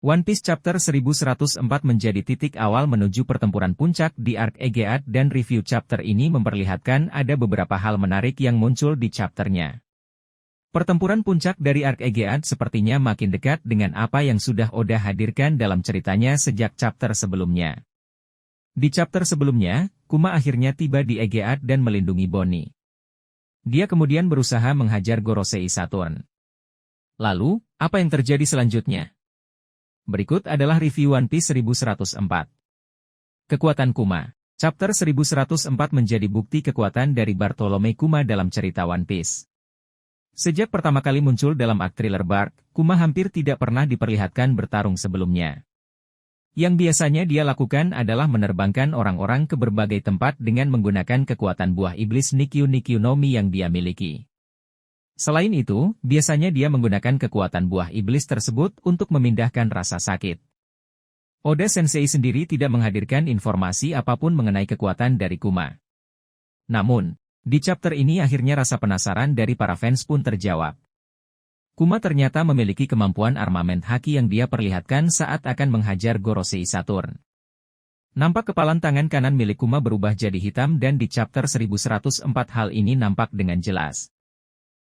One Piece Chapter 1104 menjadi titik awal menuju pertempuran puncak di Arc Aegeat dan review chapter ini memperlihatkan ada beberapa hal menarik yang muncul di chapternya. Pertempuran puncak dari Arc Aegeat sepertinya makin dekat dengan apa yang sudah Oda hadirkan dalam ceritanya sejak chapter sebelumnya. Di chapter sebelumnya, Kuma akhirnya tiba di Aegeat dan melindungi Bonnie. Dia kemudian berusaha menghajar Gorosei Saturn. Lalu, apa yang terjadi selanjutnya? Berikut adalah review One Piece 1104. Kekuatan Kuma. Chapter 1104 menjadi bukti kekuatan dari Bartolome Kuma dalam cerita One Piece. Sejak pertama kali muncul dalam arc Thriller Bark, Kuma hampir tidak pernah diperlihatkan bertarung sebelumnya. Yang biasanya dia lakukan adalah menerbangkan orang-orang ke berbagai tempat dengan menggunakan kekuatan buah iblis Nikyu Nikyu no Mi yang dia miliki. Selain itu, biasanya dia menggunakan kekuatan buah iblis tersebut untuk memindahkan rasa sakit. Oda Sensei sendiri tidak menghadirkan informasi apapun mengenai kekuatan dari Kuma. Namun, di chapter ini akhirnya rasa penasaran dari para fans pun terjawab. Kuma ternyata memiliki kemampuan armamen haki yang dia perlihatkan saat akan menghajar Gorosei Saturn. Nampak kepalan tangan kanan milik Kuma berubah jadi hitam dan di chapter 1104 hal ini nampak dengan jelas.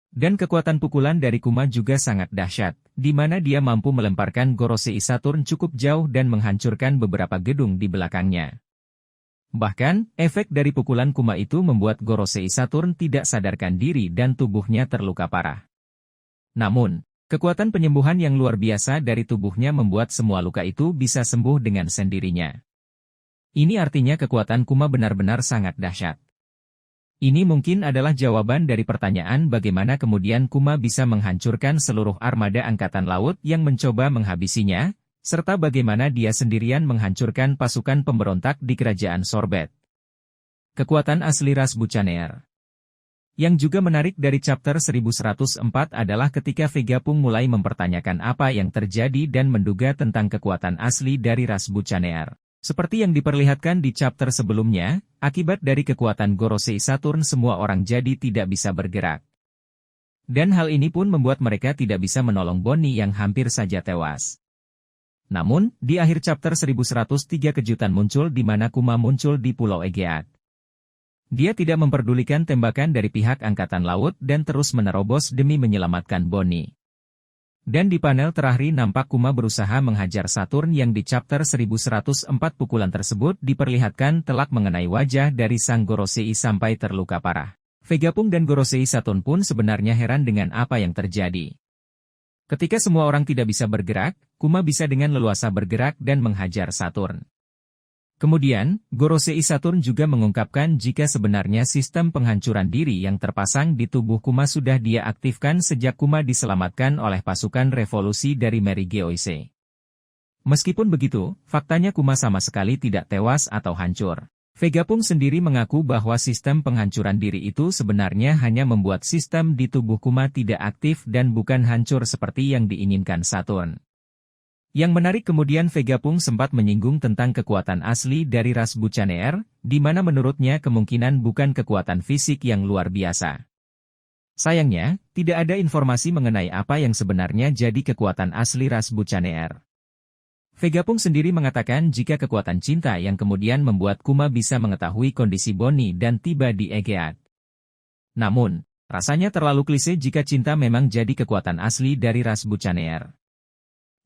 Dan kekuatan pukulan dari Kuma juga sangat dahsyat, di mana dia mampu melemparkan Gorosei Saturn cukup jauh dan menghancurkan beberapa gedung di belakangnya. Bahkan, efek dari pukulan Kuma itu membuat Gorosei Saturn tidak sadarkan diri dan tubuhnya terluka parah. Namun, kekuatan penyembuhan yang luar biasa dari tubuhnya membuat semua luka itu bisa sembuh dengan sendirinya. Ini artinya kekuatan Kuma benar-benar sangat dahsyat. Ini mungkin adalah jawaban dari pertanyaan bagaimana kemudian Kuma bisa menghancurkan seluruh armada angkatan laut yang mencoba menghabisinya, serta bagaimana dia sendirian menghancurkan pasukan pemberontak di kerajaan Sorbet. Kekuatan asli ras Buccaneer. Yang juga menarik dari chapter 1104 adalah ketika Vegapunk mulai mempertanyakan apa yang terjadi dan menduga tentang kekuatan asli dari ras Buccaneer. Seperti yang diperlihatkan di chapter sebelumnya, akibat dari kekuatan Gorosei Saturn semua orang jadi tidak bisa bergerak. Dan hal ini pun membuat mereka tidak bisa menolong Bonnie yang hampir saja tewas. Namun, di akhir chapter 1103 kejutan muncul di mana Kuma muncul di Pulau Aegeat. Dia tidak memperdulikan tembakan dari pihak Angkatan Laut dan terus menerobos demi menyelamatkan Bonnie. Dan di panel terakhir nampak Kuma berusaha menghajar Saturn yang di chapter 1104 pukulan tersebut diperlihatkan telak mengenai wajah dari sang Gorosei sampai terluka parah. Vegapunk dan Gorosei Saturn pun sebenarnya heran dengan apa yang terjadi. Ketika semua orang tidak bisa bergerak, Kuma bisa dengan leluasa bergerak dan menghajar Saturn. Kemudian, Gorosei Saturn juga mengungkapkan jika sebenarnya sistem penghancuran diri yang terpasang di tubuh Kuma sudah dia aktifkan sejak Kuma diselamatkan oleh pasukan revolusi dari Mary Geoise. Meskipun begitu, faktanya Kuma sama sekali tidak tewas atau hancur. Vegapunk sendiri mengaku bahwa sistem penghancuran diri itu sebenarnya hanya membuat sistem di tubuh Kuma tidak aktif dan bukan hancur seperti yang diinginkan Saturn. Yang menarik kemudian Vegapunk sempat menyinggung tentang kekuatan asli dari ras Buccaneer, di mana menurutnya kemungkinan bukan kekuatan fisik yang luar biasa. Sayangnya, tidak ada informasi mengenai apa yang sebenarnya jadi kekuatan asli ras Buccaneer. Vegapunk sendiri mengatakan jika kekuatan cinta yang kemudian membuat Kuma bisa mengetahui kondisi Bonnie dan tiba di Aegeat. Namun, rasanya terlalu klise jika cinta memang jadi kekuatan asli dari ras Buccaneer.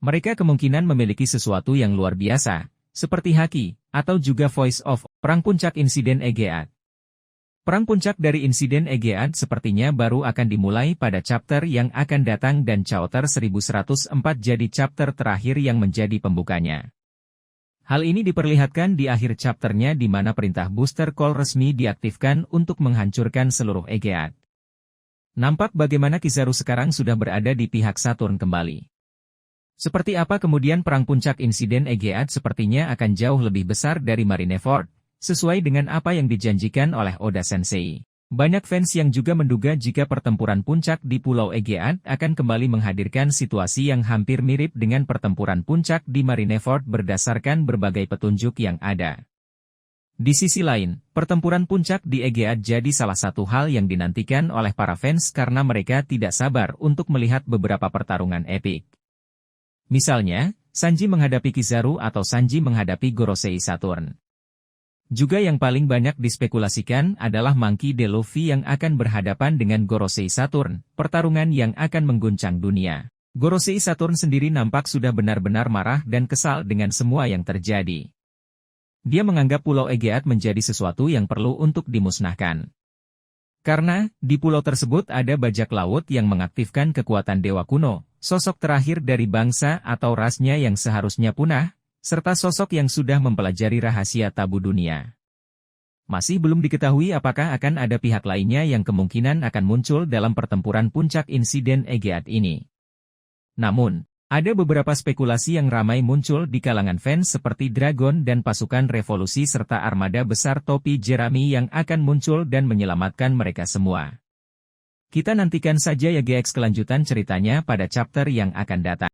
Mereka kemungkinan memiliki sesuatu yang luar biasa, seperti haki, atau juga voice of perang puncak insiden Aegeat. Perang puncak dari insiden Aegeat sepertinya baru akan dimulai pada chapter yang akan datang dan chapter 1104 jadi chapter terakhir yang menjadi pembukanya. Hal ini diperlihatkan di akhir chapternya di mana perintah booster call resmi diaktifkan untuk menghancurkan seluruh Aegeat. Nampak bagaimana Kizaru sekarang sudah berada di pihak Saturn kembali. Seperti apa kemudian perang puncak insiden Aegeat sepertinya akan jauh lebih besar dari Marineford, sesuai dengan apa yang dijanjikan oleh Oda Sensei. Banyak fans yang juga menduga jika pertempuran puncak di Pulau Aegeat akan kembali menghadirkan situasi yang hampir mirip dengan pertempuran puncak di Marineford berdasarkan berbagai petunjuk yang ada. Di sisi lain, pertempuran puncak di Aegeat jadi salah satu hal yang dinantikan oleh para fans karena mereka tidak sabar untuk melihat beberapa pertarungan epik. Misalnya, Sanji menghadapi Kizaru atau Sanji menghadapi Gorosei Saturn. Juga yang paling banyak dispekulasikan adalah Monkey D. Luffy yang akan berhadapan dengan Gorosei Saturn, pertarungan yang akan mengguncang dunia. Gorosei Saturn sendiri nampak sudah benar-benar marah dan kesal dengan semua yang terjadi. Dia menganggap Pulau Egeat menjadi sesuatu yang perlu untuk dimusnahkan. Karena, di pulau tersebut ada bajak laut yang mengaktifkan kekuatan dewa kuno, sosok terakhir dari bangsa atau rasnya yang seharusnya punah, serta sosok yang sudah mempelajari rahasia tabu dunia. Masih belum diketahui apakah akan ada pihak lainnya yang kemungkinan akan muncul dalam pertempuran puncak insiden Egeat ini. Namun, ada beberapa spekulasi yang ramai muncul di kalangan fans seperti Dragon dan pasukan revolusi serta armada besar topi jerami yang akan muncul dan menyelamatkan mereka semua. Kita nantikan saja ya GX kelanjutan ceritanya pada chapter yang akan datang.